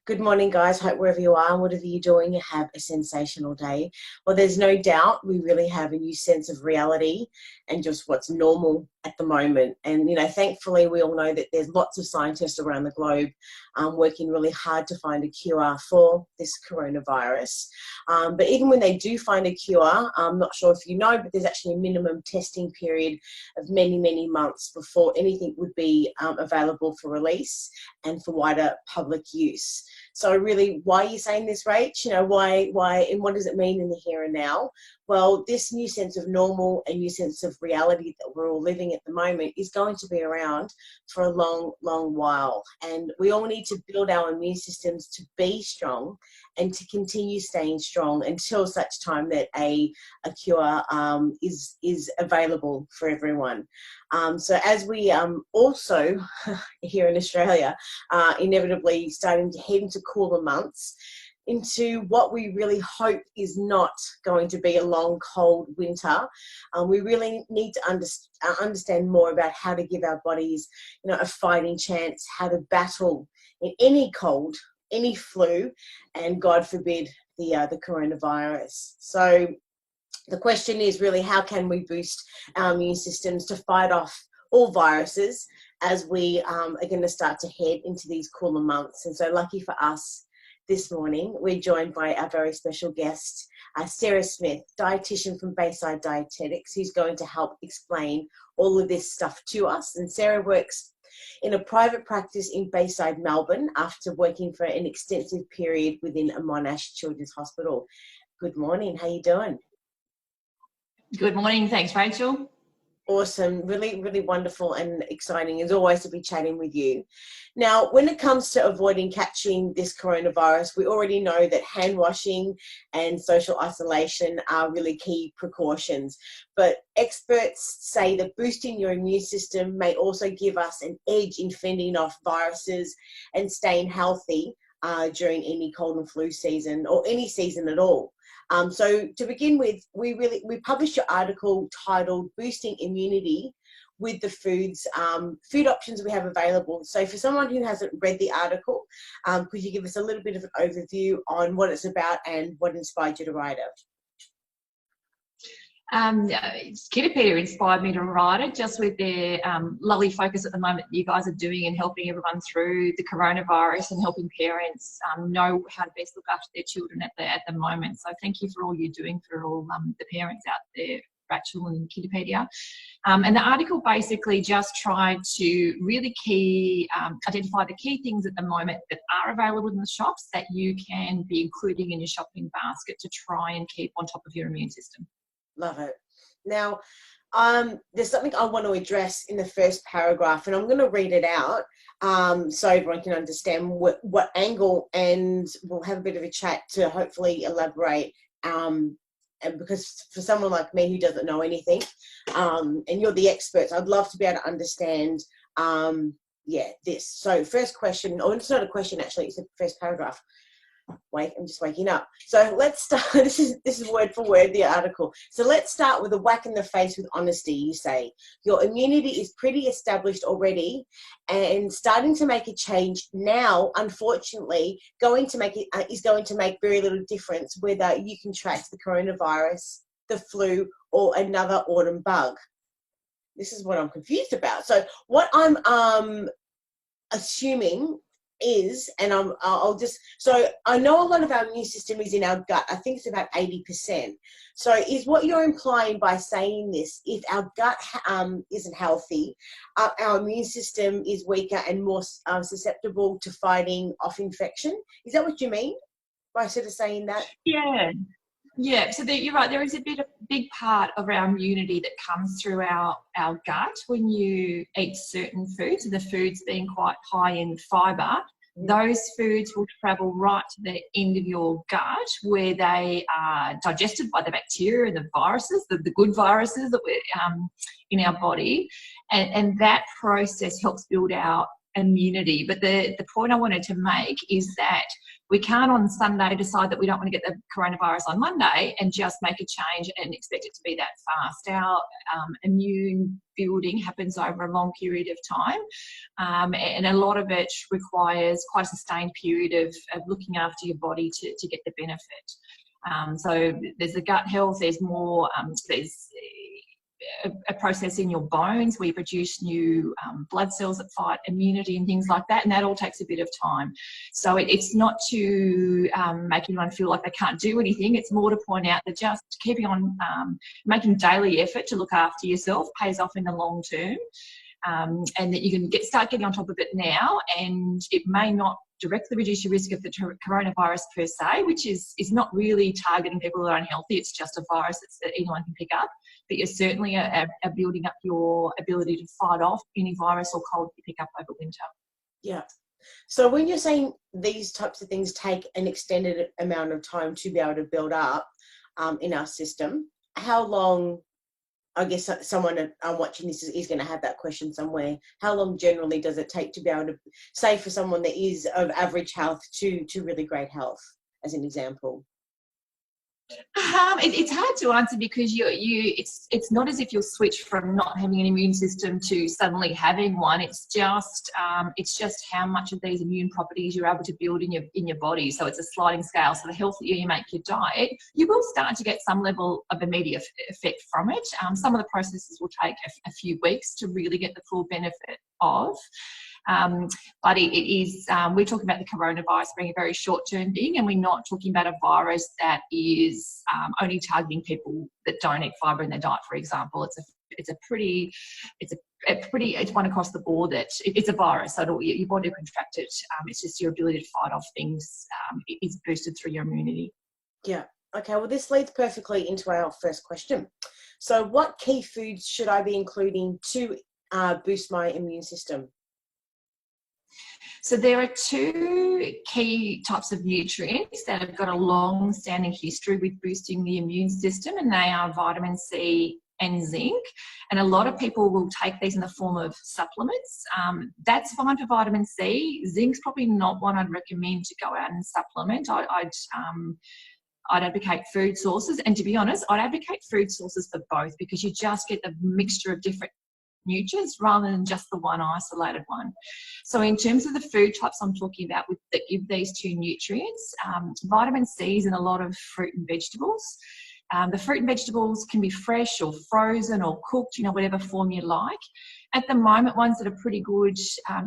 Good morning, guys. Hope wherever you are and whatever you're doing, you have a sensational day. Well, there's no doubt we really have a new sense of reality and just what's normal at the moment. And, thankfully, we all know that there's lots of scientists around the globe working really hard to find a cure for this coronavirus. But even when they do find a cure, I'm not sure if you know, but there's actually a minimum testing period of many, many months before anything would be available for release and for wider public use. So really, why are you saying this, Rach? Why, and what does it mean in the here and now? Well, this new sense of normal and new sense of reality that we're all living at the moment is going to be around for a long, long while. And we all need to build our immune systems to be strong and to continue staying strong until such time that a cure is available for everyone. So as we also here in Australia inevitably starting to head into cooler months, into what we really hope is not going to be a long, cold winter. We really need to understand more about how to give our bodies, a fighting chance, how to battle in any cold, any flu, and God forbid, the coronavirus. So the question is really, how can we boost our immune systems to fight off all viruses as we are going to start to head into these cooler months? And so lucky for us, this morning, we're joined by our very special guest, Sarah Smith, dietitian from Bayside Dietetics, who's going to help explain all of this stuff to us. And Sarah works in a private practice in Bayside, Melbourne, after working for an extensive period within a Monash Children's Hospital. Good morning. How you doing? Good morning. Thanks, Rachel. Awesome. Really, really wonderful and exciting as always to be chatting with you. Now, when it comes to avoiding catching this coronavirus, we already know that hand washing and social isolation are really key precautions. But experts say that boosting your immune system may also give us an edge in fending off viruses and staying healthy during any cold and flu season or any season at all. So to begin with, we published your article titled "Boosting Immunity with the food options we have available." So for someone who hasn't read the article, could you give us a little bit of an overview on what it's about and what inspired you to write it? Kiddopedia inspired me to write it, just with their lovely focus at the moment that you guys are doing and helping everyone through the coronavirus and helping parents know how to best look after their children at the moment. So thank you for all you're doing for all the parents out there, Rachel and Kiddopedia. And the article basically just tried to really identify the key things at the moment that are available in the shops that you can be including in your shopping basket to try and keep on top of your immune system. Love it. Now, there's something I want to address in the first paragraph, and I'm going to read it out so everyone can understand what angle, and we'll have a bit of a chat to hopefully elaborate. And because for someone like me who doesn't know anything, and you're the experts, I'd love to be able to understand, this. So first question, or it's not a question actually, it's the first paragraph. I'm just waking up. So let's start. This is word for word the article. So let's start with a whack in the face with honesty. You say your immunity is pretty established already, and starting to make a change now, unfortunately, is going to make very little difference whether you contract the coronavirus, the flu, or another autumn bug. This is what I'm confused about. So what I'm assuming is, and so I know a lot of our immune system is in our gut. I think it's about 80%. So is what you're implying by saying this, if our gut isn't healthy, our immune system is weaker and more susceptible to fighting off infection? Is that what you mean by sort of saying that? Yeah, so you're right. There is a big part of our immunity that comes through our gut when you eat certain foods, and the foods being quite high in fibre. Those foods will travel right to the end of your gut where they are digested by the bacteria and the viruses, the good viruses that we're in our body, and that process helps build our immunity. But the point I wanted to make is that We can't on Sunday decide that we don't want to get the coronavirus on Monday and just make a change and expect it to be that fast. Our immune building happens over a long period of time, and a lot of it requires quite a sustained period of looking after your body to get the benefit. So there's the gut health, there's more, there's a process in your bones where you produce new blood cells that fight immunity and things like that, and that all takes a bit of time. So it's not to make anyone feel like they can't do anything. It's more to point out that just keeping on making daily effort to look after yourself pays off in the long term, and that you can start getting on top of it now, and it may not directly reduce your risk of the coronavirus per se, which is not really targeting people who are unhealthy. It's just a virus that anyone can pick up. But you're certainly are building up your ability to fight off any virus or cold you pick up over winter. Yeah. So when you're saying these types of things take an extended amount of time to be able to build up in our system, how long, I guess someone watching this is going to have that question somewhere, how long generally does it take to be able to, say for someone that is of average health to really great health, as an example? It's hard to answer because it's not as if you'll switch from not having an immune system to suddenly having one. It's just how much of these immune properties you're able to build in your body. So it's a sliding scale. So the healthier you make your diet, you will start to get some level of immediate effect from it. Some of the processes will take a few weeks to really get the full benefit of. But it is, we're talking about the coronavirus being a very short-term thing, and we're not talking about a virus that is only targeting people that don't eat fibre in their diet, for example. It's one across the board that it's a virus, so your body will contract it. It's just your ability to fight off things is boosted through your immunity. Yeah. Okay, well, this leads perfectly into our first question. So what key foods should I be including to boost my immune system? So there are two key types of nutrients that have got a long-standing history with boosting the immune system, and they are vitamin C and zinc. And a lot of people will take these in the form of supplements. That's fine for vitamin C. Zinc's probably not one I'd recommend to go out and supplement. I'd advocate food sources, and to be honest, I'd advocate food sources for both, because you just get the mixture of different nutrients rather than just the one isolated one. So in terms of the food types I'm talking about that give these two nutrients, vitamin C is in a lot of fruit and vegetables. The fruit and vegetables can be fresh or frozen or cooked, whatever form you like. At the moment, ones that are pretty good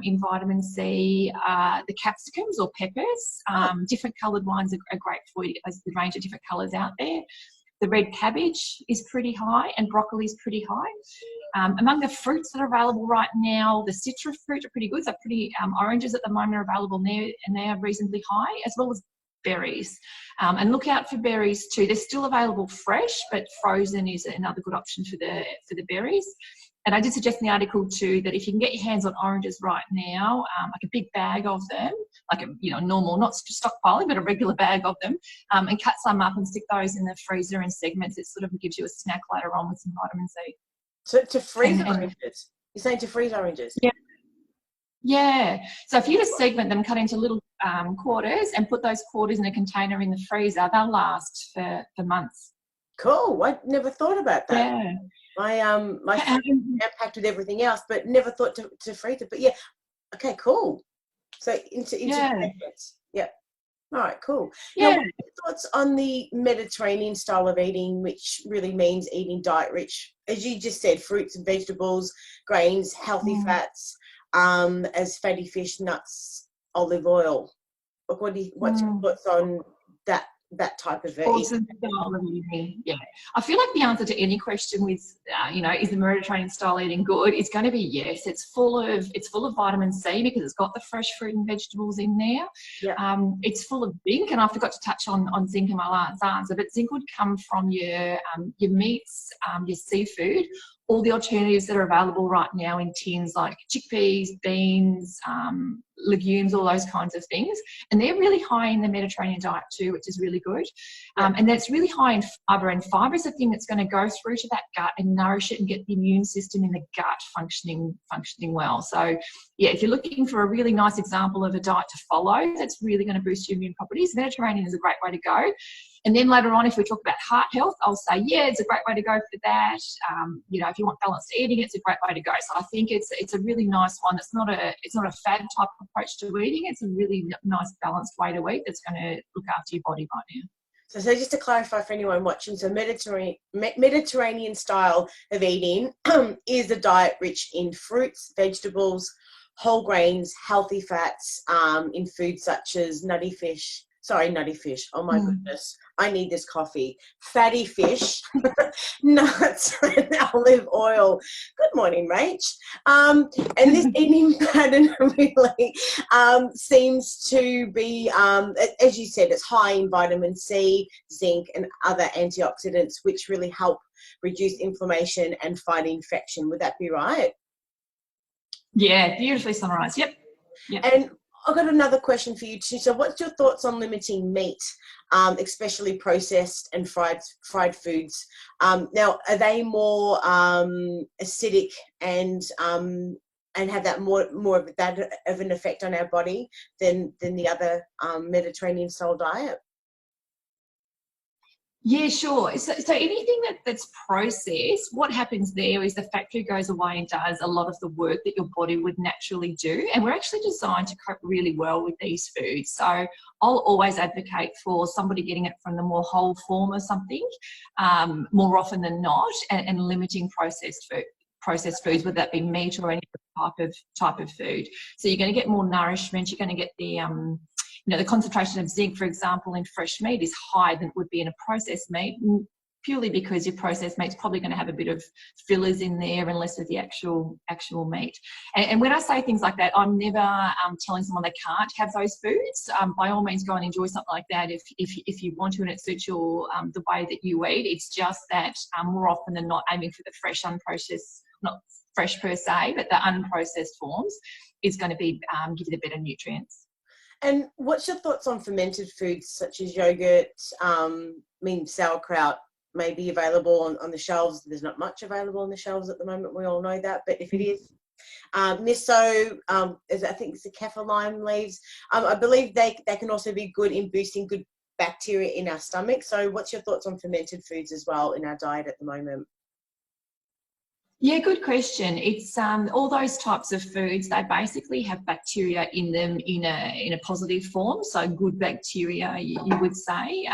in vitamin C are the capsicums or peppers. Different coloured ones are great for you. There's a range of different colours out there. The red cabbage is pretty high, and broccoli is pretty high. Among the fruits that are available right now, the citrus fruit are pretty good. So oranges at the moment are available there, and they are reasonably high, as well as berries. And look out for berries too. They're still available fresh, but frozen is another good option for the berries. And I did suggest in the article too that if you can get your hands on oranges right now, like a big bag of them, like a normal, not stockpiling, but a regular bag of them, and cut some up and stick those in the freezer in segments, it sort of gives you a snack later on with some vitamin C. So to freeze oranges? You're saying to freeze oranges? Yeah. Yeah. So if you just segment them, cut into little quarters, and put those quarters in a container in the freezer, they'll last for months. Cool. I never thought about that. Yeah. My packed with everything else, but never thought to freeze it. But yeah, okay, cool. So into packets. Yeah. All right, cool. Yeah. Now, what are your thoughts on the Mediterranean style of eating, which really means eating diet rich, as you just said, fruits and vegetables, grains, healthy fats, as fatty fish, nuts, olive oil? Like, what's your thoughts on that type of eating? Yeah, I feel like the answer to any question with is the Mediterranean style eating good? It's going to be yes. It's full of vitamin C because it's got the fresh fruit and vegetables in there. Yeah. It's full of zinc, and I forgot to touch on zinc in my last answer, but zinc would come from your meats, your seafood, all the alternatives that are available right now in tins, like chickpeas, beans, legumes, all those kinds of things. And they're really high in the Mediterranean diet too, which is really good. And that's really high in fibre, and fibre is the thing that's going to go through to that gut and nourish it and get the immune system in the gut functioning well. So yeah, if you're looking for a really nice example of a diet to follow that's really going to boost your immune properties, Mediterranean is a great way to go. And then later on, if we talk about heart health, I'll say, yeah, it's a great way to go for that. If you want balanced eating, it's a great way to go. So I think it's a really nice one. It's not a fad type approach to eating. It's a really nice balanced way to eat that's going to look after your body right now. So just to clarify for anyone watching, so Mediterranean style of eating is a diet rich in fruits, vegetables, whole grains, healthy fats, in foods such as nutty fish. Oh my goodness. I need this coffee. Fatty fish, nuts, and olive oil. Good morning, Rach. And this eating pattern really seems to be, as you said, it's high in vitamin C, zinc, and other antioxidants, which really help reduce inflammation and fight infection. Would that be right? Yeah, beautifully summarised. Yep. And I've got another question for you too. So what's your thoughts on limiting meat, especially processed and fried foods? Now, are they more acidic and have that more of that of an effect on our body than the other Mediterranean style diet? Yeah, sure. So anything that's processed, what happens there is the factory goes away and does a lot of the work that your body would naturally do. And we're actually designed to cope really well with these foods. So I'll always advocate for somebody getting it from the more whole form or something, more often than not, and limiting processed foods, whether that be meat or any type of food. So you're going to get more nourishment. You're going to get the concentration of zinc, for example, in fresh meat is higher than it would be in a processed meat, purely because your processed meat's probably going to have a bit of fillers in there and less of the actual meat. And when I say things like that, I'm never telling someone they can't have those foods. By all means, go and enjoy something like that if you want to and it suits your the way that you eat. It's just that more often than not, aiming for the fresh, unprocessed, not fresh per se, but the unprocessed forms is going to be give you the better nutrients. And what's your thoughts on fermented foods such as yogurt? Sauerkraut may be available on the shelves. There's not much available on the shelves at the moment. We all know that. But if it is, miso, I think it's the kaffir lime leaves. I believe they can also be good in boosting good bacteria in our stomach. So what's your thoughts on fermented foods as well in our diet at the moment? Yeah, good question. It's all those types of foods, they basically have bacteria in them in a positive form, so good bacteria, you would say.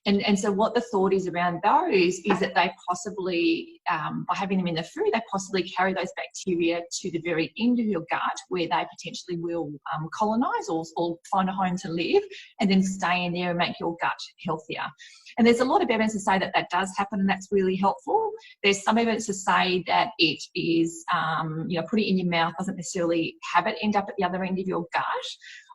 And so what the thought is around those is that they possibly, by having them in the food, they possibly carry those bacteria to the very end of your gut where they potentially will colonise or find a home to live and then stay in there and make your gut healthier. And there's a lot of evidence to say that does happen, and that's really helpful. There's some evidence to say that it is, put it in your mouth doesn't necessarily have it end up at the other end of your gut.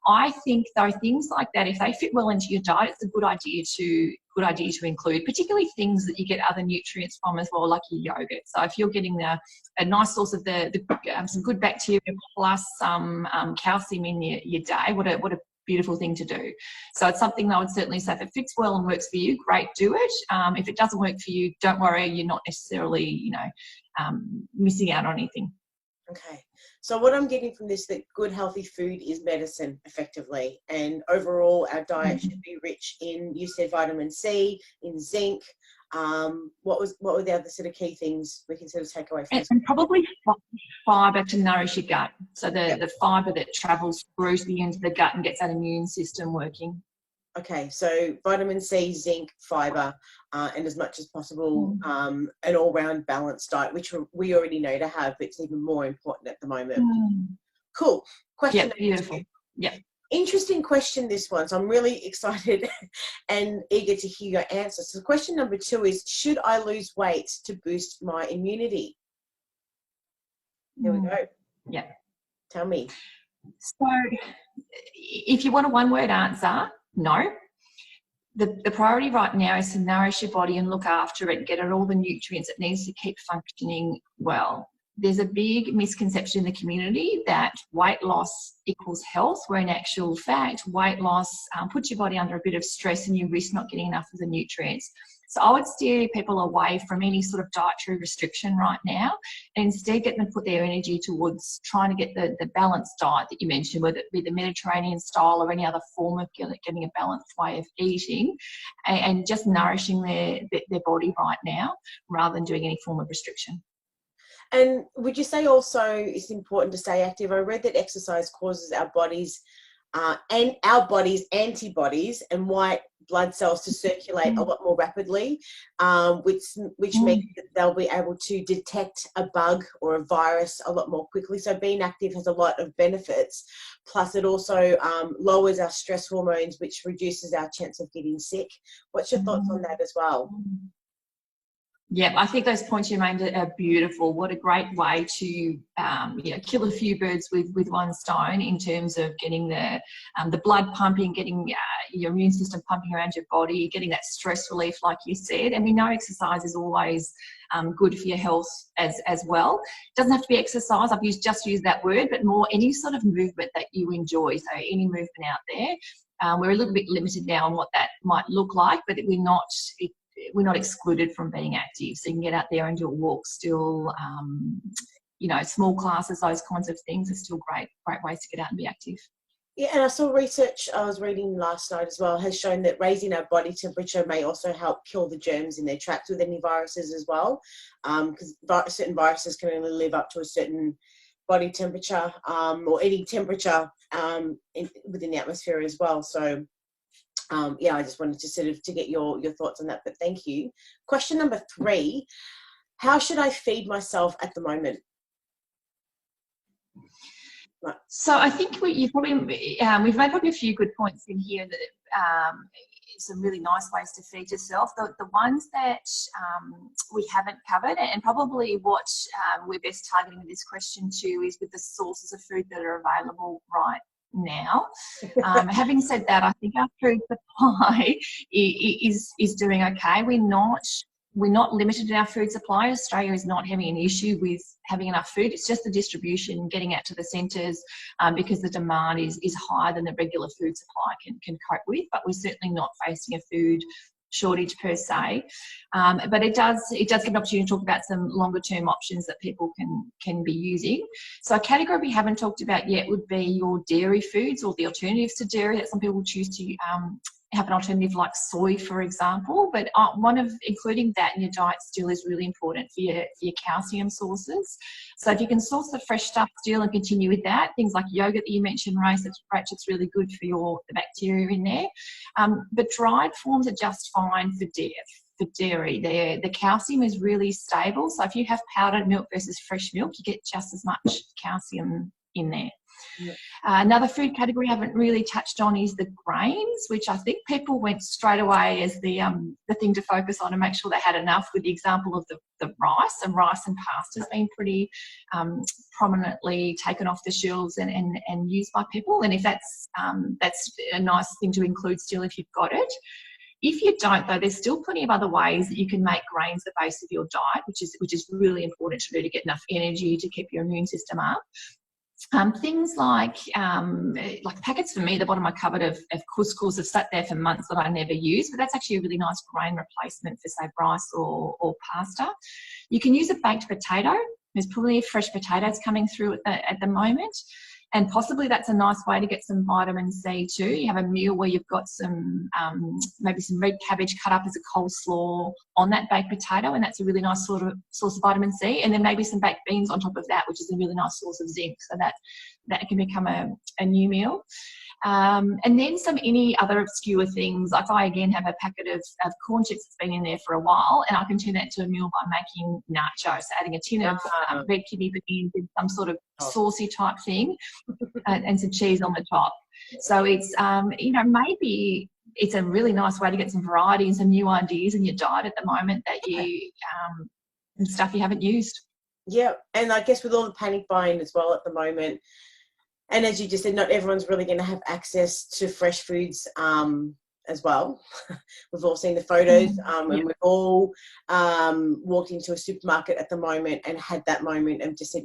I think though things like that, if they fit well into your diet, it's a good idea to include, particularly things that you get other nutrients from as well, like your yogurt. So if you're getting a nice source of some good bacteria plus some calcium in your day, what a beautiful thing to do. So it's something I would certainly say if it fits well and works for you, great, do it. If it doesn't work for you, don't worry, you're not necessarily, missing out on anything. Okay. So what I'm getting from this, that good healthy food is medicine effectively, and overall our diet should be rich in, you said, vitamin C, in zinc. What were the other sort of key things we can sort of take away from this? And probably fibre to nourish your gut. So the fibre that travels through to the end of the gut and gets that immune system working. Okay, so vitamin C, zinc, fibre, and as much as possible, an all-round balanced diet, which we already know to have, but it's even more important at the moment. Cool. Question. Yeah, beautiful. Yeah. Interesting question, this one. So I'm really excited and eager to hear your answer. So question number 2 is, should I lose weight to boost my immunity? Here we go. Yeah. Tell me. So if you want a one-word answer, no. The priority right now is to nourish your body and look after it and get it all the nutrients it needs to keep functioning well. there's a big misconception in the community that weight loss equals health, where in actual fact, weight loss puts your body under a bit of stress and you risk not getting enough of the nutrients. So I would steer people away from any sort of dietary restriction right now, and instead get them to put their energy towards trying to get the balanced diet that you mentioned, whether it be the Mediterranean style or any other form of getting a balanced way of eating, and just nourishing their body right now rather than doing any form of restriction. And would you say also it's important to stay active? I read that exercise causes our bodies and our body's antibodies and white blood cells to circulate a lot more rapidly, which means that they'll be able to detect a bug or a virus a lot more quickly. So being active has a lot of benefits. Plus, it also lowers our stress hormones, which reduces our chance of getting sick. What's your thoughts on that as well? Yeah, I think those points you made are beautiful. What a great way to kill a few birds with one stone in terms of getting the blood pumping, getting your immune system pumping around your body, getting that stress relief, like you said. And we know exercise is always good for your health as well. It doesn't have to be exercise. I've just used that word, but more any sort of movement that you enjoy. So any movement out there. We're a little bit limited now on what that might look like, but we're not excluded from being active. So you can get out there and do a walk still, small classes, those kinds of things are still great ways to get out and be active. Yeah, and I saw research I was reading last night as well has shown that raising our body temperature may also help kill the germs in their tracks with any viruses as well, because certain viruses can only live up to a certain body temperature or any temperature within the atmosphere as well. So I just wanted to get your thoughts on that, but thank you. Question number 3, how should I feed myself at the moment? Right. So I think we've made probably a few good points in here that some really nice ways to feed yourself. The ones that we haven't covered, and probably what we're best targeting with this question too, is with the sources of food that are available right now. Having said that, I think our food supply is doing okay. We're not limited in our food supply. Australia is not having an issue with having enough food. It's just the distribution, getting out to the centres, because the demand is higher than the regular food supply can cope with. But we're certainly not facing a food shortage per se, but it does give an opportunity to talk about some longer term options that people can be using. So a category we haven't talked about yet would be your dairy foods, or the alternatives to dairy that some people choose to have an alternative like soy, for example. But including that in your diet still is really important for your calcium sources. So if you can source the fresh stuff still and continue with that, things like yogurt that you mentioned, Rach, it's really good for the bacteria in there. But dried forms are just fine for dairy. The calcium is really stable. So if you have powdered milk versus fresh milk, you get just as much calcium in there. Yeah. Another food category I haven't really touched on is the grains, which I think people went straight away as the thing to focus on and make sure they had enough, with the example of the rice. And rice and pasta has been pretty prominently taken off the shelves and used by people. And if that's a nice thing to include still if you've got it. If you don't, though, there's still plenty of other ways that you can make grains the base of your diet, which is really important to do to get enough energy to keep your immune system up. Things like packets for me, the bottom of my cupboard of couscous have sat there for months that I never use, but that's actually a really nice grain replacement for, say, rice or pasta. You can use a baked potato. There's plenty of fresh potatoes coming through at the moment. And possibly that's a nice way to get some vitamin C too. You have a meal where you've got some, maybe some red cabbage cut up as a coleslaw on that baked potato, and that's a really nice sort of source of vitamin C. And then maybe some baked beans on top of that, which is a really nice source of zinc. So that can become a new meal. And then any other obscure things, like I again have a packet of corn chips that's been in there for a while, and I can turn that into a meal by making nachos, so adding a tin of red kidney beans and some sort of saucy type thing, and some cheese on the top. So it's maybe it's a really nice way to get some variety and some new ideas in your diet at the moment that you and stuff you haven't used. Yeah, and I guess with all the panic buying as well at the moment, and as you just said, not everyone's really going to have access to fresh foods as well. We've all seen the photos, and we've all walked into a supermarket at the moment and had that moment and just said,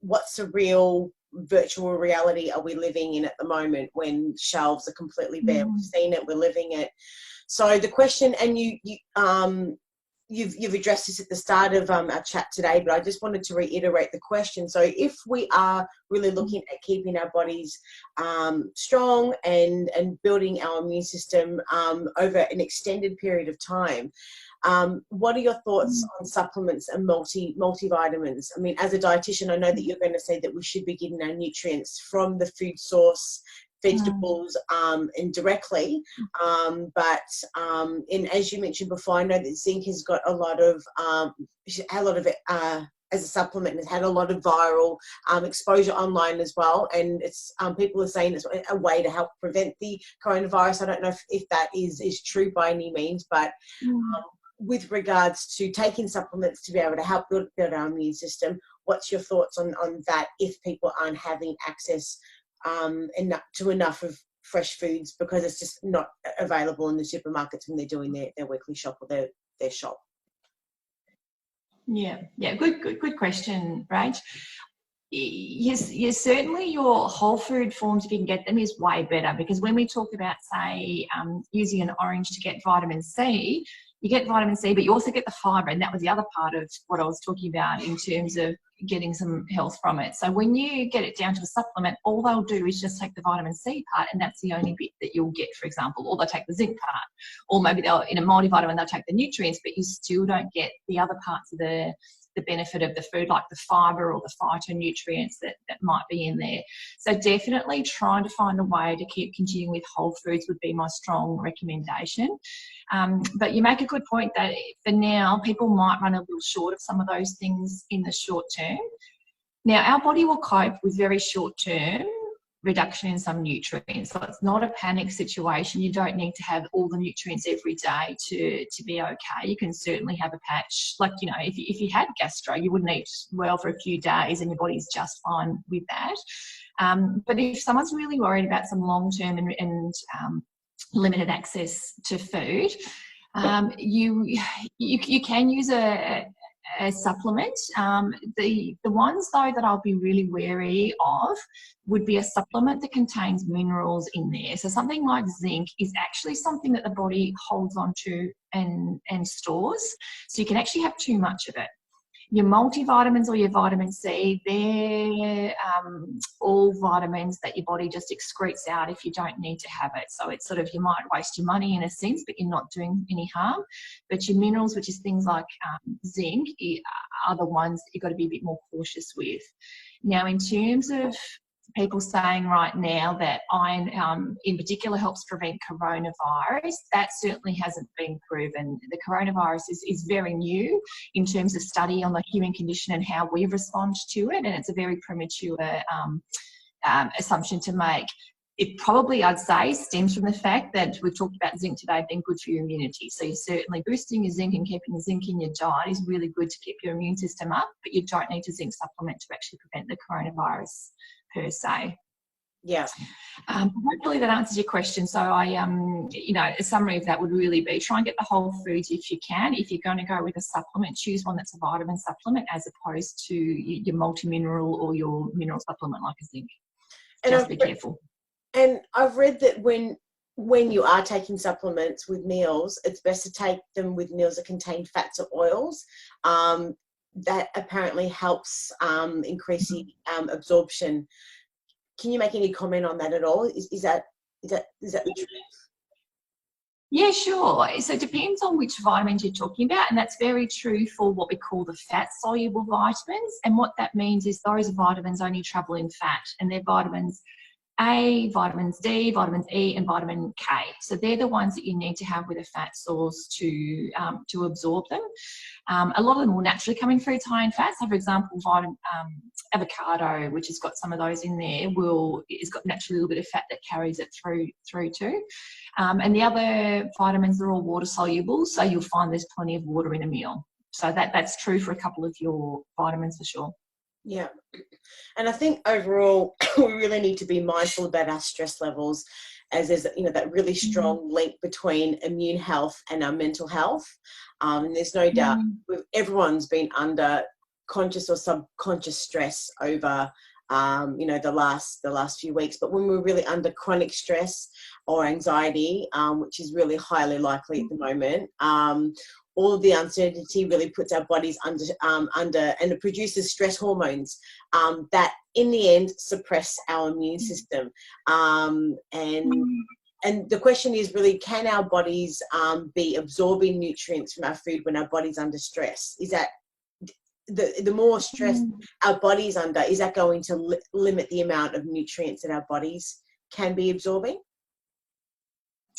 what's the real virtual reality are we living in at the moment when shelves are completely bare? We've seen it, we're living it. So the question, and you've addressed this at the start of our chat today, but I just wanted to reiterate the question. So if we are really looking at keeping our bodies strong and building our immune system over an extended period of time, what are your thoughts on supplements and multivitamins? I mean, as a dietitian, I know that you're going to say that we should be getting our nutrients from the food source, vegetables, indirectly, but as you mentioned before, I know that zinc has got a lot of as a supplement, and has had a lot of viral exposure online as well, and it's people are saying it's a way to help prevent the coronavirus. I don't know if that is true by any means, but with regards to taking supplements to be able to help build our immune system, what's your thoughts on that if people aren't having access to enough of fresh foods because it's just not available in the supermarkets when they're doing their weekly shop or their shop? Yeah, good question, Rach. Yes, certainly your whole food forms, if you can get them, is way better, because when we talk about, say, using an orange to get vitamin C, you get vitamin C, but you also get the fibre, and that was the other part of what I was talking about in terms of getting some health from it. So when you get it down to a supplement, all they'll do is just take the vitamin C part, and that's the only bit that you'll get, for example, or they'll take the zinc part, or maybe they'll, in a multivitamin, they'll take the nutrients, but you still don't get the other parts of the benefit of the food, like the fibre or the phytonutrients that might be in there. So definitely trying to find a way to keep continuing with whole foods would be my strong recommendation. But you make a good point that for now, people might run a little short of some of those things in the short term. Now, our body will cope with very short-term reduction in some nutrients. So it's not a panic situation. You don't need to have all the nutrients every day to be okay. You can certainly have a patch. Like, you know, if you had gastro, you wouldn't eat well for a few days and your body's just fine with that. But if someone's really worried about some long-term and limited access to food, you can use a supplement. The ones though that I'll be really wary of would be a supplement that contains minerals in there. So something like zinc is actually something that the body holds onto and stores. So you can actually have too much of it. Your multivitamins or your vitamin C, they're all vitamins that your body just excretes out if you don't need to have it. So it's sort of, you might waste your money in a sense, but you're not doing any harm. But your minerals, which is things like zinc, are the ones that you've got to be a bit more cautious with. Now, in terms of people saying right now that iron in particular helps prevent coronavirus, that certainly hasn't been proven. The coronavirus is very new in terms of study on the human condition and how we respond to it, and it's a very premature assumption to make. It probably, I'd say, stems from the fact that we've talked about zinc today being good for your immunity. So you're certainly boosting your zinc and keeping the zinc in your diet is really good to keep your immune system up, but you don't need a zinc supplement to actually prevent the coronavirus per se. Yeah. Hopefully that answers your question. So a summary of that would really be try and get the whole foods if you can. If you're going to go with a supplement, choose one that's a vitamin supplement as opposed to your multi-mineral or your mineral supplement like a zinc. Just be careful. And I've read that when you are taking supplements with meals, it's best to take them with meals that contain fats or oils. That apparently helps increase the absorption. Can you make any comment on that at all? Is that the truth? Yeah, sure. So it depends on which vitamins you're talking about, and that's very true for what we call the fat-soluble vitamins. And what that means is those vitamins only travel in fat, and they're vitamins A, vitamins D, vitamins E, and vitamin K. So they're the ones that you need to have with a fat source to absorb them. A lot of them will naturally come in foods high in fat. So, for example, avocado, which has got some of those in there, it's got naturally a little bit of fat that carries it through too. And the other vitamins are all water soluble, so you'll find there's plenty of water in a meal. So that's true for a couple of your vitamins for sure. Yeah. And I think overall we really need to be mindful about our stress levels as there's, you know, that really strong link between immune health and our mental health. And there's no doubt everyone's been under conscious or subconscious stress over you know, the last few weeks. But when we're really under chronic stress or anxiety, which is really highly likely at the moment, all of the uncertainty really puts our bodies under and it produces stress hormones that in the end suppress our immune system. And the question is really, can our bodies be absorbing nutrients from our food when our body's under stress? Is that the more stress our body's under, is that going to limit the amount of nutrients that our bodies can be absorbing?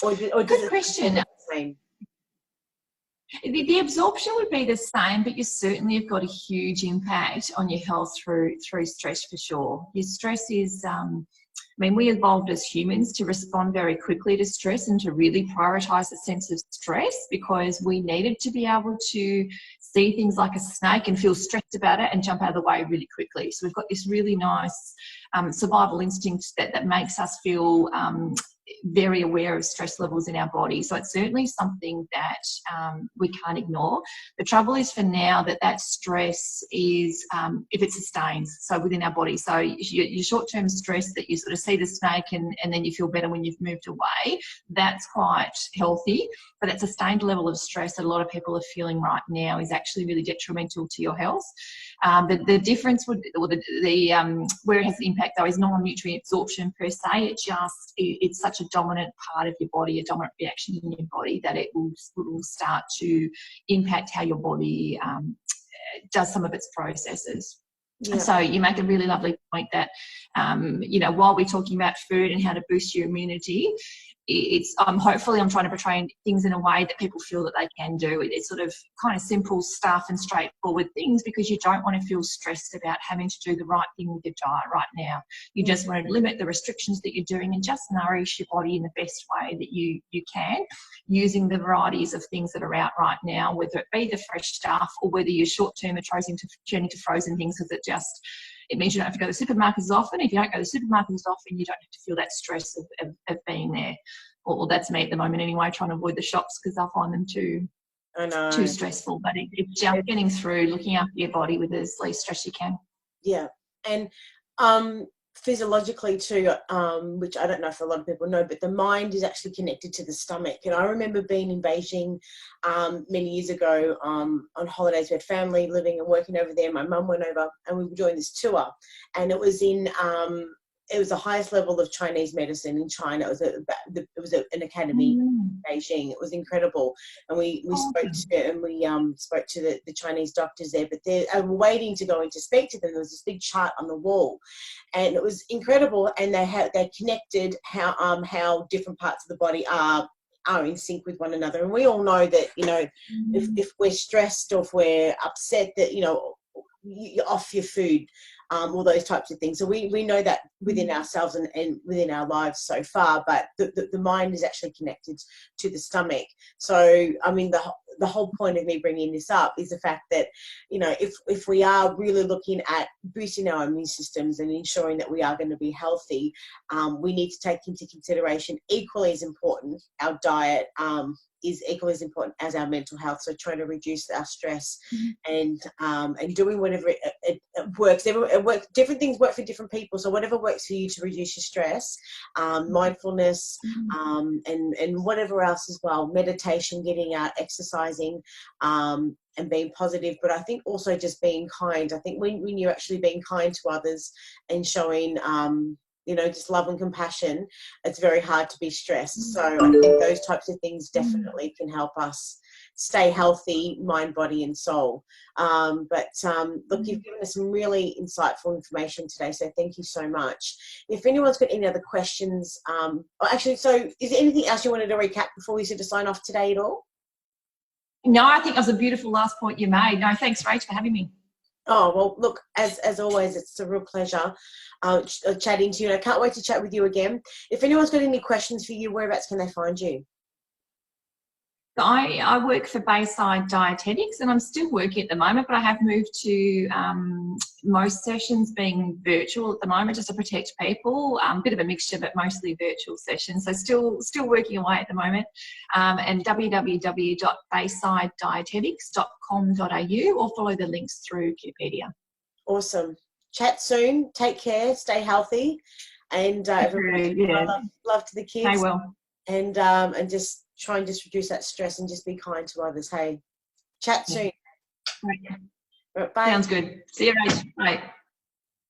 Or good question. The same? The absorption would be the same, but you certainly have got a huge impact on your health through stress for sure. Your stress is, I mean, we evolved as humans to respond very quickly to stress and to really prioritise a sense of stress because we needed to be able to see things like a snake and feel stressed about it and jump out of the way really quickly. So we've got this really nice survival instinct that makes us feel very aware of stress levels in our body. So it's certainly something that we can't ignore. The trouble is for now that stress is, if it sustains, so within our body. So your short-term stress that you sort of see the snake and then you feel better when you've moved away, that's quite healthy. But that sustained level of stress that a lot of people are feeling right now is actually really detrimental to your health. The difference would, or where it has the impact though, is not on nutrient absorption per se. It's such a dominant part of your body, a dominant reaction in your body, that it will start to impact how your body does some of its processes. Yeah. So you make a really lovely point that, you know, while we're talking about food and how to boost your immunity, hopefully I'm trying to portray things in a way that people feel that they can do. It's sort of kind of simple stuff and straightforward things, because you don't want to feel stressed about having to do the right thing with your diet right now. You just want to limit the restrictions that you're doing and just nourish your body in the best way that you can, using the varieties of things that are out right now, whether it be the fresh stuff or whether you're short-term or turning to frozen things, because it means you don't have to go to the supermarket as often. If you don't go to the supermarket as often, you don't have to feel that stress of being there. Or that's me at the moment anyway, trying to avoid the shops because I find them too stressful. But it's just getting through, looking after your body with as least stress you can. Yeah. And physiologically too, which I don't know if a lot of people know, but the mind is actually connected to the stomach. And I remember being in Beijing many years ago on holidays. We had family living and working over there. My mum went over and we were doing this tour, and it was the highest level of Chinese medicine in China. It was an academy in Beijing. It was incredible, and we spoke to the Chinese doctors there. But they were waiting to go in to speak to them. There was this big chart on the wall, and it was incredible. And they connected how different parts of the body are in sync with one another. And we all know that, you know, if we're stressed or if we're upset, that, you know, you're off your food. All those types of things. So we know that within ourselves and within our lives so far, but the mind is actually connected to the stomach. So, I mean, the whole point of me bringing this up is the fact that, you know, if we are really looking at boosting our immune systems and ensuring that we are going to be healthy, we need to take into consideration, equally as important, our diet is equally as important as our mental health. So trying to reduce our stress and doing whatever it works. Different things work for different people. So whatever works for you to reduce your stress, mindfulness, and whatever else as well, meditation, getting out, exercising, and being positive. But I think also just being kind. I think when you're actually being kind to others and showing you know, just love and compassion, it's very hard to be stressed. So I think those types of things definitely can help us stay healthy, mind, body and soul. But look, you've given us some really insightful information today, so thank you so much. If anyone's got any other questions, so is there anything else you wanted to recap before we sort of sign off today at all? No, I think that was a beautiful last point you made. No, thanks, Rach, for having me. Oh, well, look, as always, it's a real pleasure chatting to you, and I can't wait to chat with you again. If anyone's got any questions for you, whereabouts can they find you? So I work for Bayside Dietetics, and I'm still working at the moment, but I have moved to most sessions being virtual at the moment, just to protect people. Bit of a mixture, but mostly virtual sessions. So still working away at the moment. And www.baysidedietetics.com.au, or follow the links through Kiddopedia. Awesome. Chat soon. Take care. Stay healthy. And everybody, love to the kids. Stay well. And just try and just reduce that stress and just be kind to others. Hey, chat soon. Right. Bye. Sounds good. See you, Rach. Bye.